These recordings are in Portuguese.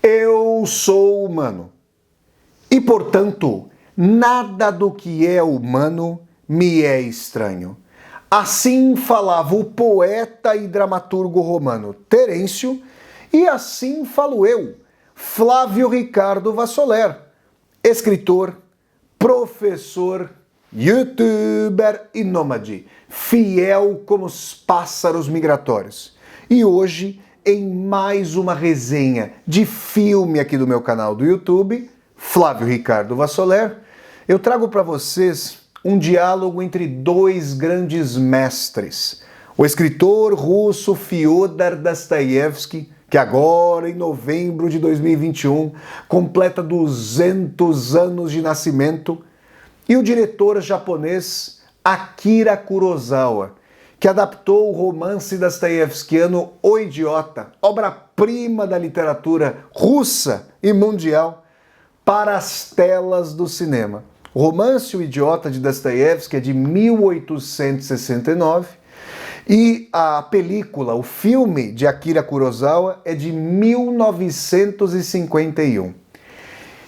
Eu sou humano e, portanto, nada do que é humano me é estranho. Assim falava o poeta e dramaturgo romano Terêncio, e assim falo eu, Flávio Ricardo Vassoler, escritor, professor, youtuber e nômade, fiel como os pássaros migratórios. E hoje, em mais uma resenha de filme aqui do meu canal do YouTube, Flávio Ricardo Vassoler, eu trago para vocês um diálogo entre dois grandes mestres. O escritor russo Fyodor Dostoiévski, que agora, em novembro de 2021, completa 200 anos de nascimento, e o diretor japonês Akira Kurosawa, que adaptou o romance dostoiévskiano O Idiota, obra-prima da literatura russa e mundial, para as telas do cinema. O romance O Idiota de Dostoiévski é de 1869 e a película, o filme de Akira Kurosawa é de 1951.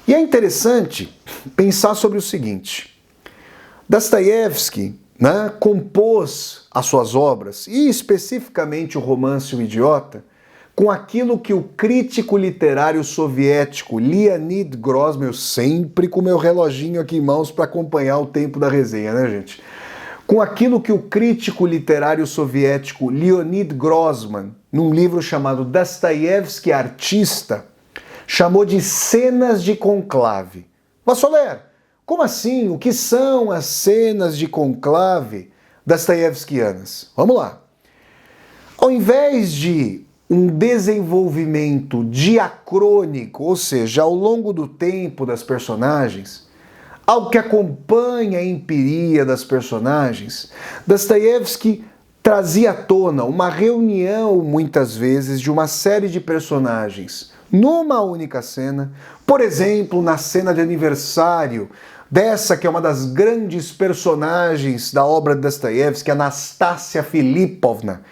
E é interessante pensar sobre o seguinte: Dostoiévski, compôs as suas obras, e especificamente o romance O Idiota, com aquilo que o crítico literário soviético Leonid Grossman, eu sempre com meu reloginho aqui em mãos para acompanhar o tempo da resenha, né, gente? Com aquilo que o crítico literário soviético Leonid Grossman, num livro chamado Dostoiévski Artista, chamou de cenas de conclave. Vassoler, como assim? O que são as cenas de conclave dostoiévskianas? Vamos lá. Ao invés de um desenvolvimento diacrônico, ou seja, ao longo do tempo das personagens, algo que acompanha a empiria das personagens, Dostoiévski trazia à tona uma reunião, muitas vezes, de uma série de personagens numa única cena. Por exemplo, na cena de aniversário dessa que é uma das grandes personagens da obra de Dostoiévski, Anastácia Filipovna,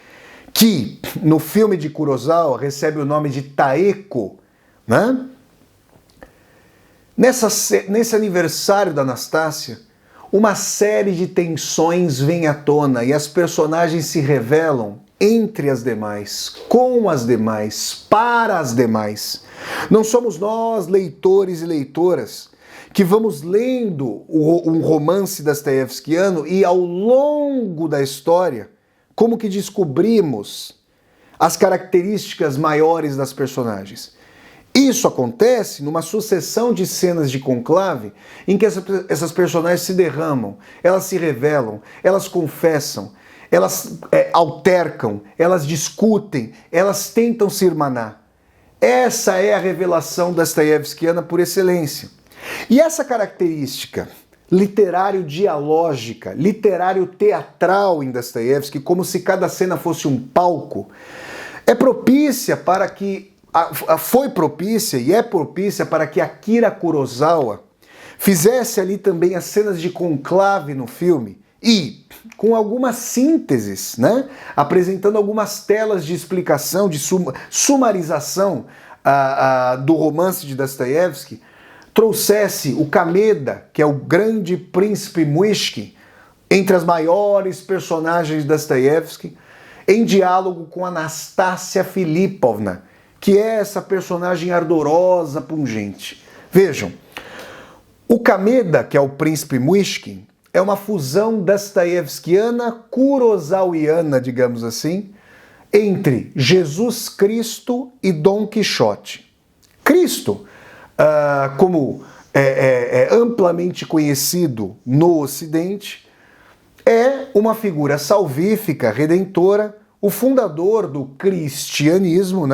que no filme de Kurosawa recebe o nome de Taeko, né? Nesse aniversário da Anastácia, uma série de tensões vem à tona e as personagens se revelam entre as demais, com as demais, para as demais. Não somos nós, leitores e leitoras, que vamos lendo um romance dostoiévskiano e ao longo da história, como que descobrimos as características maiores das personagens. Isso acontece numa sucessão de cenas de conclave em que essas personagens se derramam, elas se revelam, elas confessam, elas altercam, elas discutem, elas tentam se irmanar. Essa é a revelação dostoiévskiana por excelência. E essa característica literário-dialógica, literário-teatral em Dostoiévski, como se cada cena fosse um palco, é propícia para que foi propícia e é propícia para que Akira Kurosawa fizesse ali também as cenas de conclave no filme e com algumas sínteses, apresentando algumas telas de explicação, de sumarização do romance de Dostoiévski, trouxesse o Kameda, que é o grande príncipe Muishkin, entre as maiores personagens de Dostoiévski, em diálogo com Anastácia Filipovna, que é essa personagem ardorosa, pungente. Vejam, o Kameda, que é o príncipe Muishkin, é uma fusão dostoiévskiana, kurosawiana, digamos assim, entre Jesus Cristo e Dom Quixote. Cristo, como é amplamente conhecido no Ocidente, é uma figura salvífica, redentora, o fundador do cristianismo,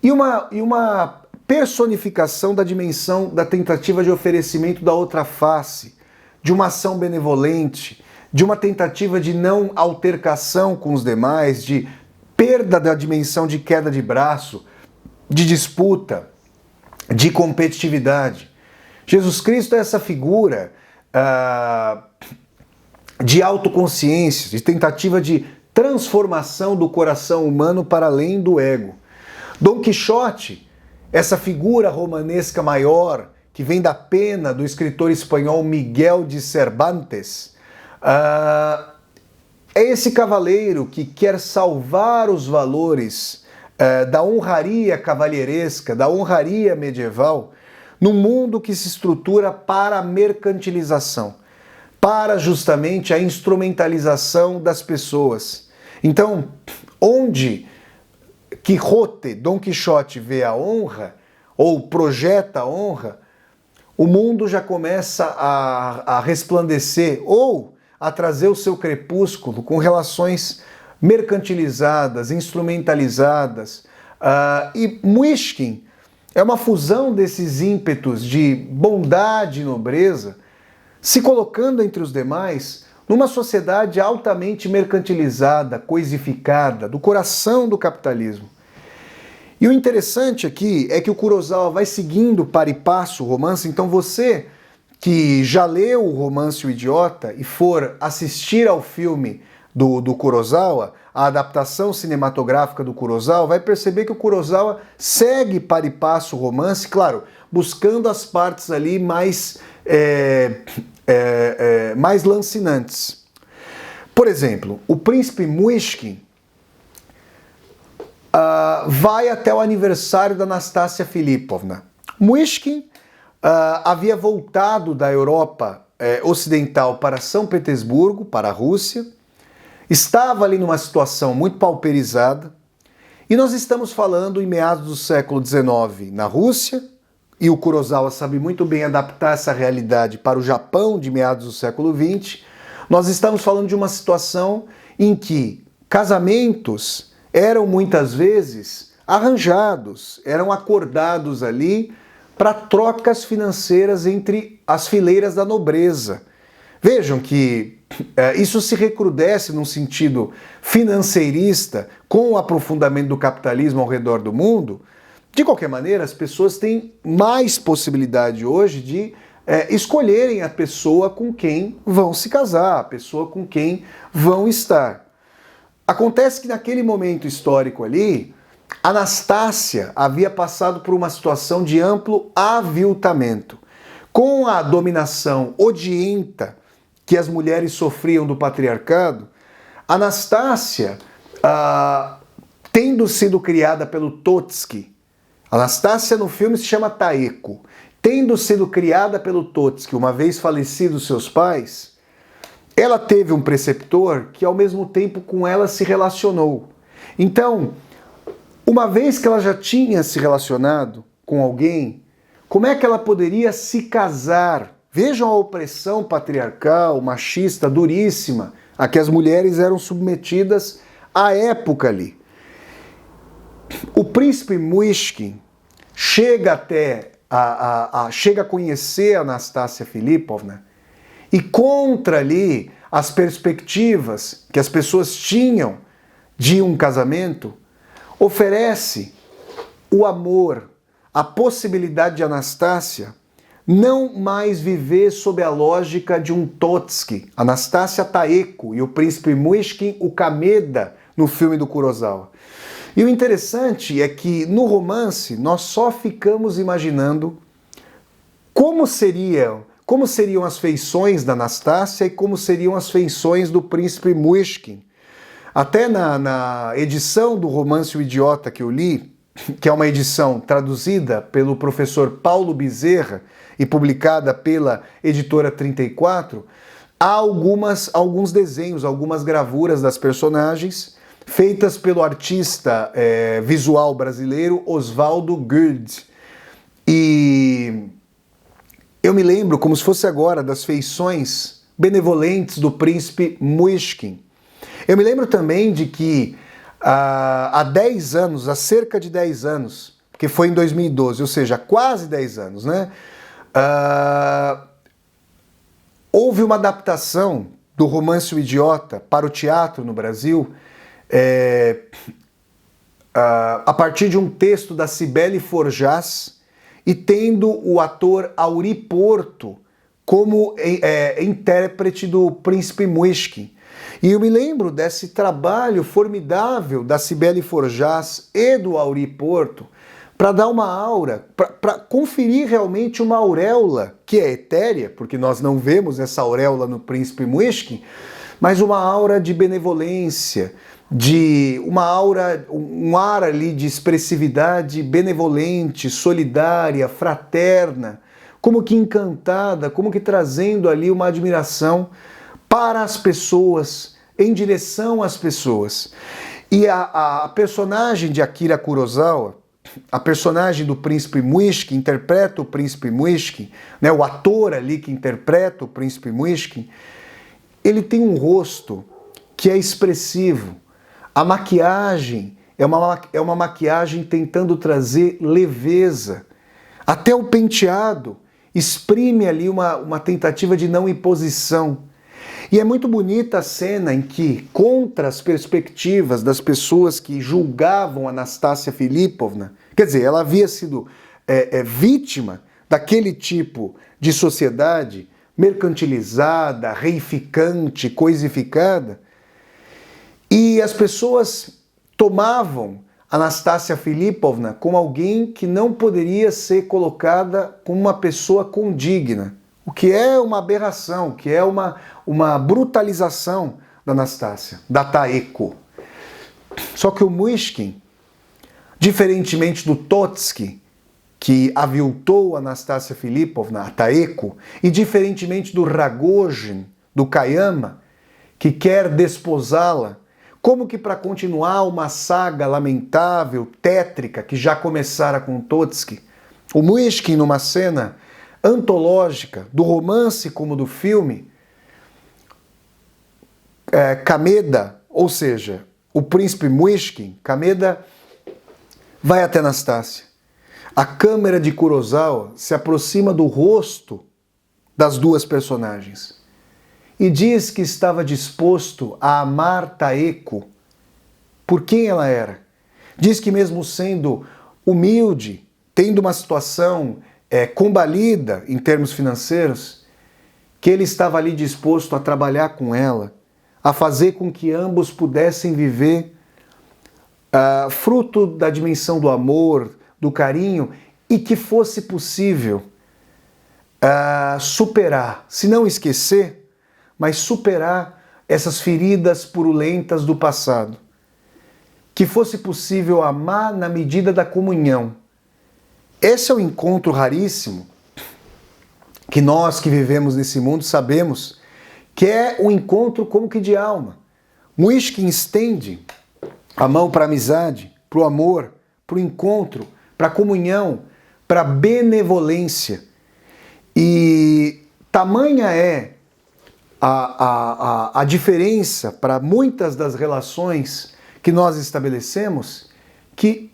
E uma personificação da dimensão da tentativa de oferecimento da outra face, de uma ação benevolente, de uma tentativa de não altercação com os demais, de perda da dimensão de queda de braço, de disputa, de competitividade. Jesus Cristo é essa figura de autoconsciência, de tentativa de transformação do coração humano para além do ego. Dom Quixote, essa figura romanesca maior, que vem da pena do escritor espanhol Miguel de Cervantes, é esse cavaleiro que quer salvar os valores da honraria cavalheiresca, da honraria medieval, num mundo que se estrutura para a mercantilização, para justamente a instrumentalização das pessoas. Então, onde Dom Quixote vê a honra, ou projeta a honra, o mundo já começa a resplandecer, ou a trazer o seu crepúsculo com relações mercantilizadas, instrumentalizadas. E Muishkin é uma fusão desses ímpetos de bondade e nobreza, se colocando entre os demais numa sociedade altamente mercantilizada, coisificada, do coração do capitalismo. E o interessante aqui é que o Kurosawa vai seguindo para e passo o romance, então você que já leu o Romance O Idiota e for assistir ao filme do Kurosawa, a adaptação cinematográfica do Kurosawa, vai perceber que o Kurosawa segue para e passo o romance, claro, buscando as partes ali mais lancinantes. Por exemplo, o príncipe Muishkin vai até o aniversário da Nastassia Filipovna. Muishkin havia voltado da Europa ocidental para São Petersburgo, para a Rússia, estava ali numa situação muito pauperizada, e nós estamos falando em meados do século XIX na Rússia, e o Kurosawa sabe muito bem adaptar essa realidade para o Japão de meados do século XX. Nós estamos falando de uma situação em que casamentos eram muitas vezes arranjados, eram acordados ali para trocas financeiras entre as fileiras da nobreza. Vejam que isso se recrudesce num sentido financeirista com o aprofundamento do capitalismo ao redor do mundo. De qualquer maneira, as pessoas têm mais possibilidade hoje de escolherem a pessoa com quem vão se casar, a pessoa com quem vão estar. Acontece que naquele momento histórico ali, Anastácia havia passado por uma situação de amplo aviltamento. Com a dominação odienta que as mulheres sofriam do patriarcado, Anastácia, tendo sido criada pelo Totski, Anastácia no filme se chama Taeko, tendo sido criada pelo Totski, uma vez falecidos seus pais, ela teve um preceptor que ao mesmo tempo com ela se relacionou. Então, uma vez que ela já tinha se relacionado com alguém, como é que ela poderia se casar? Vejam a opressão patriarcal, machista, duríssima, a que as mulheres eram submetidas à época ali. O príncipe Muishkin chega chega a conhecer a Nastassia Filipovna e contra ali as perspectivas que as pessoas tinham de um casamento, oferece o amor, a possibilidade de Anastácia não mais viver sob a lógica de um Totski, Anastácia Taeko e o príncipe Muishkin, o Kameda, no filme do Kurosawa. E o interessante é que no romance nós só ficamos imaginando como seriam as feições da Anastácia e como seriam as feições do príncipe Muishkin. Até na edição do Romance O Idiota que eu li, que é uma edição traduzida pelo professor Paulo Bezerra e publicada pela editora 34, há alguns desenhos, algumas gravuras das personagens feitas pelo artista visual brasileiro Oswaldo Guld. E eu me lembro, como se fosse agora, das feições benevolentes do príncipe Muishkin. Eu me lembro também de que há cerca de 10 anos, que foi em 2012, ou seja, quase 10 anos, né? Houve uma adaptação do Romance O Idiota para o teatro no Brasil, a partir de um texto da Cibele Forjás e tendo o ator Auri Porto como intérprete do príncipe Muishkin. E eu me lembro desse trabalho formidável da Cibele Forjás e do Auri Porto para dar uma aura, para conferir realmente uma auréola que é etérea, porque nós não vemos essa auréola no Príncipe Muishkin, mas uma aura de benevolência, de uma aura, um ar ali de expressividade benevolente, solidária, fraterna, como que encantada, como que trazendo ali uma admiração para as pessoas, em direção às pessoas. E a personagem de Akira Kurosawa, a personagem do Príncipe Muishkin, interpreta o Príncipe Muishkin, né, o ator ali que interpreta o Príncipe Muishkin, ele tem um rosto que é expressivo. A maquiagem é uma maquiagem tentando trazer leveza. Até o penteado exprime ali uma tentativa de não imposição. E é muito bonita a cena em que, contra as perspectivas das pessoas que julgavam Anastácia Filipovna, quer dizer, ela havia sido vítima daquele tipo de sociedade mercantilizada, reificante, coisificada, e as pessoas tomavam Anastácia Filipovna como alguém que não poderia ser colocada como uma pessoa condigna, o que é uma aberração, que é uma brutalização da Anastácia, da Taeko. Só que o Muishkin, diferentemente do Totsky, que aviltou Anastácia Filipovna, a Taeko, e diferentemente do Ragozin, do Kayama, que quer desposá-la, como que para continuar uma saga lamentável, tétrica, que já começara com Totsky, o Muishkin, numa cena antológica, do romance como do filme, Kameda, ou seja, o príncipe Muishkin, Kameda vai até Anastácia. A câmera de Kurosawa se aproxima do rosto das duas personagens e diz que estava disposto a amar Taeko por quem ela era. Diz que mesmo sendo humilde, tendo uma situação combalida em termos financeiros, que ele estava ali disposto a trabalhar com ela, a fazer com que ambos pudessem viver fruto da dimensão do amor, do carinho, e que fosse possível superar, se não esquecer, mas superar essas feridas purulentas do passado. Que fosse possível amar na medida da comunhão. Esse é um encontro raríssimo, que nós que vivemos nesse mundo sabemos que é um encontro como que de alma. Muishkin estende a mão para a amizade, para o amor, para o encontro, para a comunhão, para a benevolência. E tamanha é a diferença para muitas das relações que nós estabelecemos, que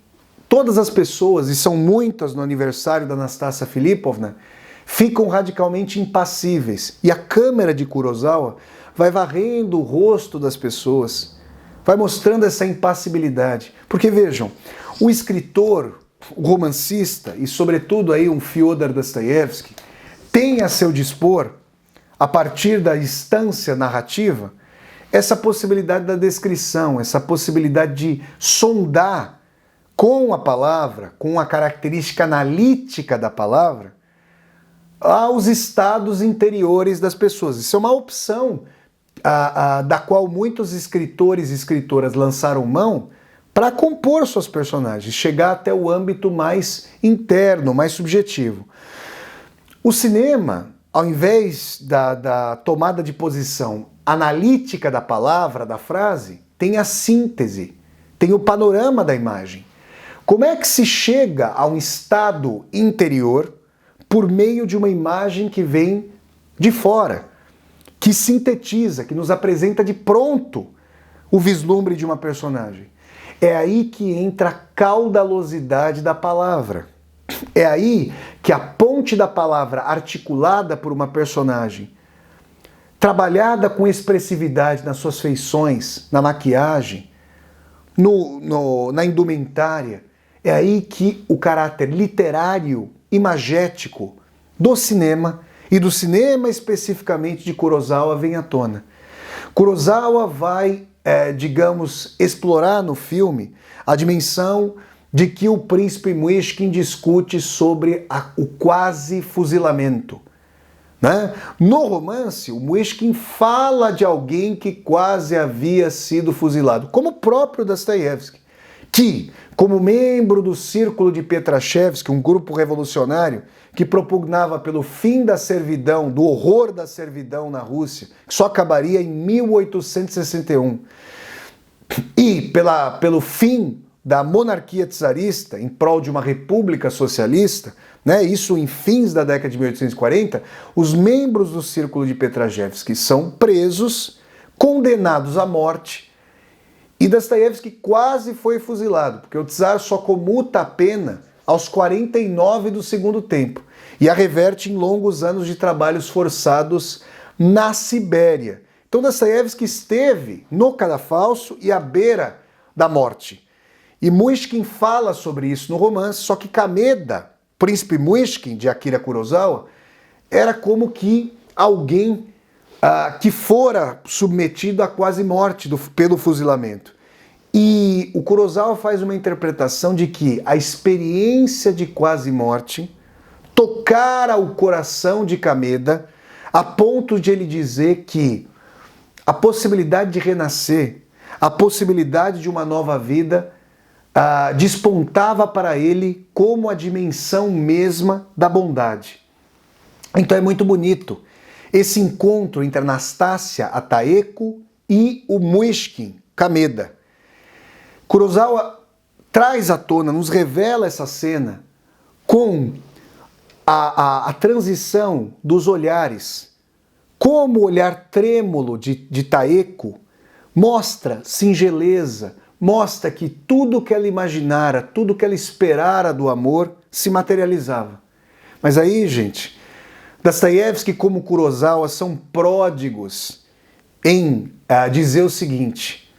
todas as pessoas, e são muitas no aniversário da Anastácia Filipovna, ficam radicalmente impassíveis. E a câmera de Kurosawa vai varrendo o rosto das pessoas, vai mostrando essa impassibilidade. Porque vejam, o escritor, o romancista e sobretudo aí um Fyodor Dostoiévski tem a seu dispor, a partir da instância narrativa, essa possibilidade da descrição, essa possibilidade de sondar com a palavra, com a característica analítica da palavra, aos estados interiores das pessoas. Isso é uma opção da qual muitos escritores e escritoras lançaram mão para compor suas personagens, chegar até o âmbito mais interno, mais subjetivo. O cinema, ao invés da tomada de posição analítica da palavra, da frase, tem a síntese, tem o panorama da imagem. Como é que se chega a um estado interior por meio de uma imagem que vem de fora, que sintetiza, que nos apresenta de pronto o vislumbre de uma personagem? É aí que entra a caudalosidade da palavra. É aí que a ponte da palavra articulada por uma personagem, trabalhada com expressividade nas suas feições, na maquiagem, na indumentária, é aí que o caráter literário, imagético do cinema, e do cinema especificamente de Kurosawa, vem à tona. Kurosawa vai, digamos, explorar no filme a dimensão de que o príncipe Muishkin discute sobre o quase fuzilamento. Né? No romance, o Muishkin fala de alguém que quase havia sido fuzilado, como o próprio Dostoiévski, que, como membro do Círculo de Petrashevsky, um grupo revolucionário que propugnava pelo fim da servidão, do horror da servidão na Rússia, que só acabaria em 1861, e pelo fim da monarquia czarista em prol de uma república socialista, né, isso em fins da década de 1840, os membros do Círculo de Petrashevsky são presos, condenados à morte, e Dostoiévski quase foi fuzilado, porque o czar só comuta a pena aos 49 do segundo tempo, e a reverte em longos anos de trabalhos forçados na Sibéria. Então Dostoiévski esteve no cadafalso e à beira da morte. E Muishkin fala sobre isso no romance, só que Kameda, príncipe Muishkin, de Akira Kurosawa, era como que alguém que fora submetido à quase morte pelo fuzilamento. E o Kurosawa faz uma interpretação de que a experiência de quase morte tocara o coração de Kameda a ponto de ele dizer que a possibilidade de renascer, a possibilidade de uma nova vida despontava para ele como a dimensão mesma da bondade. Então é muito bonito esse encontro entre Anastasia, a Taeko, e o Muishkin, Kameda. Kurosawa traz à tona, nos revela essa cena com a transição dos olhares, como o olhar trêmulo de Taeko mostra singeleza, mostra que tudo que ela imaginara, tudo que ela esperara do amor se materializava. Mas aí, gente, Dostoiévski como Kurosawa são pródigos em dizer o seguinte: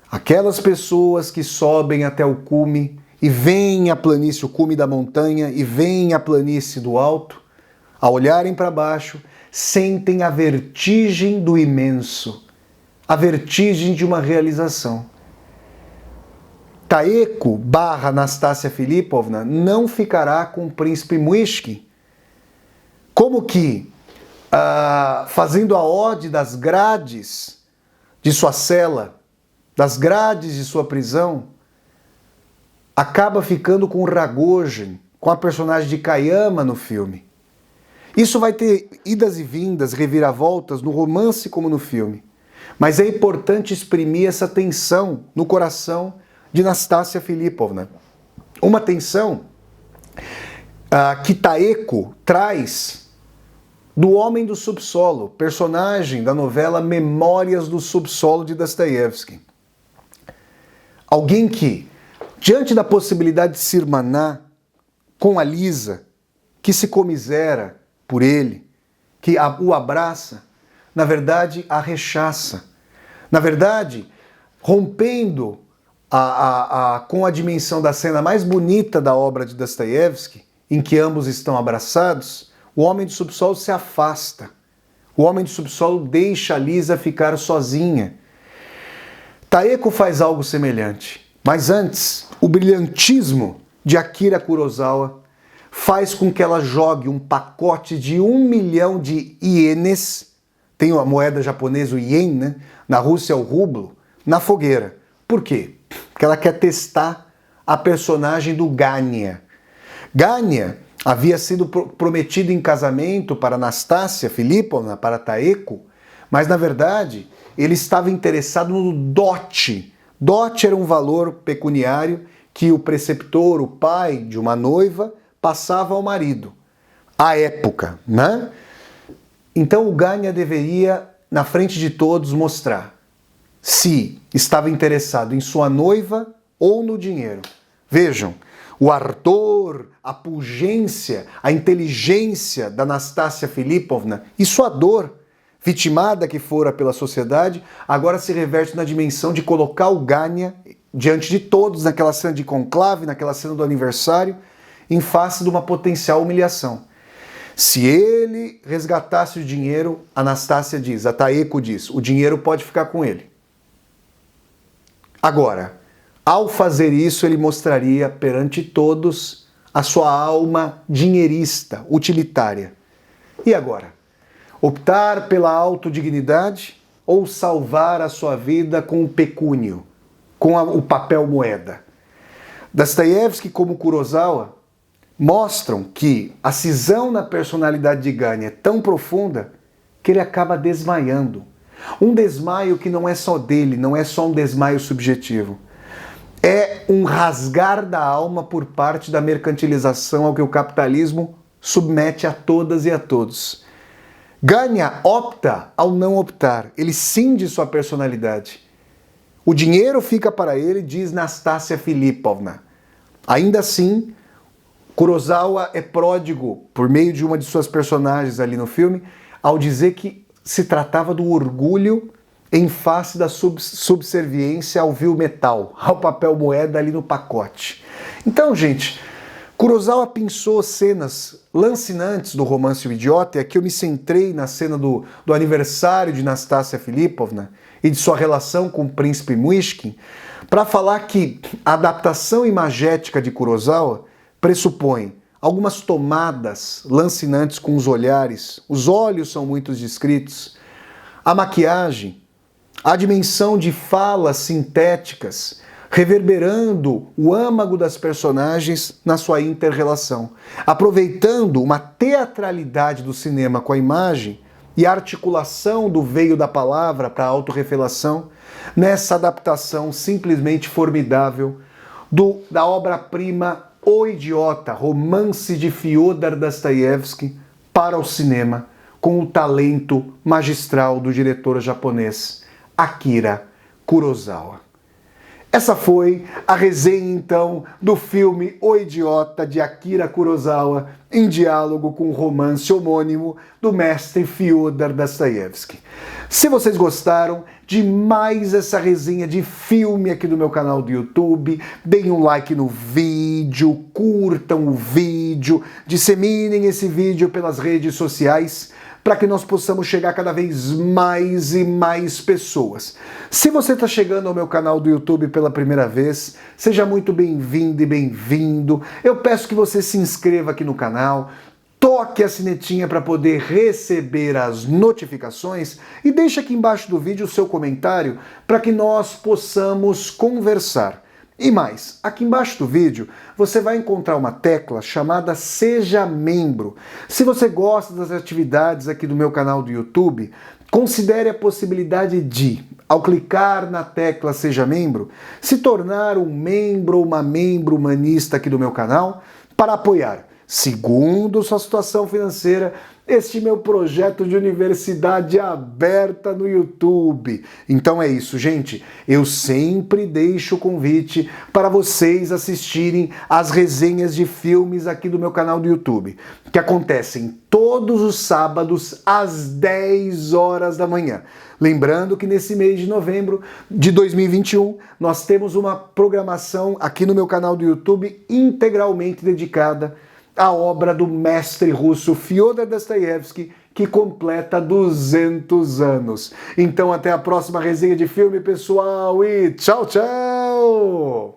aquelas pessoas que sobem até o cume e veem a planície, o cume da montanha, e veem a planície do alto, ao olharem para baixo, sentem a vertigem do imenso, a vertigem de uma realização. Taeko / Anastasia Filipovna não ficará com o príncipe Muishkin, como que, fazendo a ode das grades de sua cela, das grades de sua prisão, acaba ficando com Ragozhin, com a personagem de Kayama no filme. Isso vai ter idas e vindas, reviravoltas no romance como no filme. Mas é importante exprimir essa tensão no coração de Anastasia Filipovna. Uma tensão que Taeko traz do Homem do Subsolo, personagem da novela Memórias do Subsolo de Dostoiévski. Alguém que, diante da possibilidade de se irmanar com a Lisa, que se comisera por ele, que o abraça, na verdade a rechaça. Na verdade, rompendo com a dimensão da cena mais bonita da obra de Dostoiévski, em que ambos estão abraçados, o homem do subsolo se afasta. O homem do subsolo deixa a Lisa ficar sozinha. Taeko faz algo semelhante, mas antes, o brilhantismo de Akira Kurosawa faz com que ela jogue um pacote de 1 milhão de ienes, tem a moeda japonesa, o ien, né? Na Rússia é o rublo, na fogueira. Por quê? Porque ela quer testar a personagem do Gania. Gania havia sido prometido em casamento para Anastasia Filipovna, para Taeko, mas na verdade ele estava interessado no dote. Dote era um valor pecuniário que o preceptor, o pai de uma noiva, passava ao marido, à época, né? Então o Gania deveria, na frente de todos, mostrar se estava interessado em sua noiva ou no dinheiro. Vejam, o ardor, a pungência, a inteligência da Anastasia Filipovna e sua dor, vitimada que fora pela sociedade, agora se reverte na dimensão de colocar o Gania diante de todos, naquela cena de conclave, naquela cena do aniversário, em face de uma potencial humilhação. Se ele resgatasse o dinheiro, Anastácia diz, a Taeko diz, o dinheiro pode ficar com ele. Agora, ao fazer isso, ele mostraria perante todos a sua alma dinheirista, utilitária. E agora? Optar pela autodignidade ou salvar a sua vida com o pecúnio, com o papel moeda? Dostoiévski, como Kurosawa, mostram que a cisão na personalidade de Ganya é tão profunda que ele acaba desmaiando. Um desmaio que não é só dele, não é só um desmaio subjetivo. É um rasgar da alma por parte da mercantilização ao que o capitalismo submete a todas e a todos. Ganya opta ao não optar, ele cinge sua personalidade. O dinheiro fica para ele, diz Nastassia Filipovna. Ainda assim, Kurosawa é pródigo, por meio de uma de suas personagens ali no filme, ao dizer que se tratava do orgulho em face da subserviência ao vil metal, ao papel moeda ali no pacote. Então, gente, Kurosawa pensou cenas lancinantes do romance O Idiota, e aqui eu me centrei na cena do aniversário de Nastassia Filipovna e de sua relação com o príncipe Myshkin, para falar que a adaptação imagética de Kurosawa pressupõe algumas tomadas lancinantes com os olhos são muito descritos, a maquiagem, a dimensão de falas sintéticas, reverberando o âmago das personagens na sua inter-relação, aproveitando uma teatralidade do cinema com a imagem e a articulação do veio da palavra para a autorrefelação, nessa adaptação simplesmente formidável da obra-prima O Idiota, romance de Fyodor Dostoiévski, para o cinema, com o talento magistral do diretor japonês Akira Kurosawa. Essa foi a resenha, então, do filme O Idiota, de Akira Kurosawa, em diálogo com o romance homônimo do mestre Fyodor Dostoiévski. Se vocês gostaram de mais essa resenha de filme aqui do meu canal do YouTube, deem um like no vídeo, curtam o vídeo, disseminem esse vídeo pelas redes sociais, para que nós possamos chegar cada vez mais e mais pessoas. Se você está chegando ao meu canal do YouTube pela primeira vez, seja muito bem-vindo e bem-vindo. Eu peço que você se inscreva aqui no canal, toque a sinetinha para poder receber as notificações e deixe aqui embaixo do vídeo o seu comentário para que nós possamos conversar. E mais, aqui embaixo do vídeo você vai encontrar uma tecla chamada Seja Membro. Se você gosta das atividades aqui do meu canal do YouTube, considere a possibilidade de, ao clicar na tecla Seja Membro, se tornar um membro ou uma membro humanista aqui do meu canal para apoiar, segundo sua situação financeira, este meu projeto de universidade aberta no YouTube. Então é isso, gente. Eu sempre deixo o convite para vocês assistirem às resenhas de filmes aqui do meu canal do YouTube, que acontecem todos os sábados às 10 horas da manhã. Lembrando que nesse mês de novembro de 2021, nós temos uma programação aqui no meu canal do YouTube integralmente dedicada a obra do mestre russo Fyodor Dostoiévski, que completa 200 anos. Então até a próxima resenha de filme, pessoal, e tchau, tchau!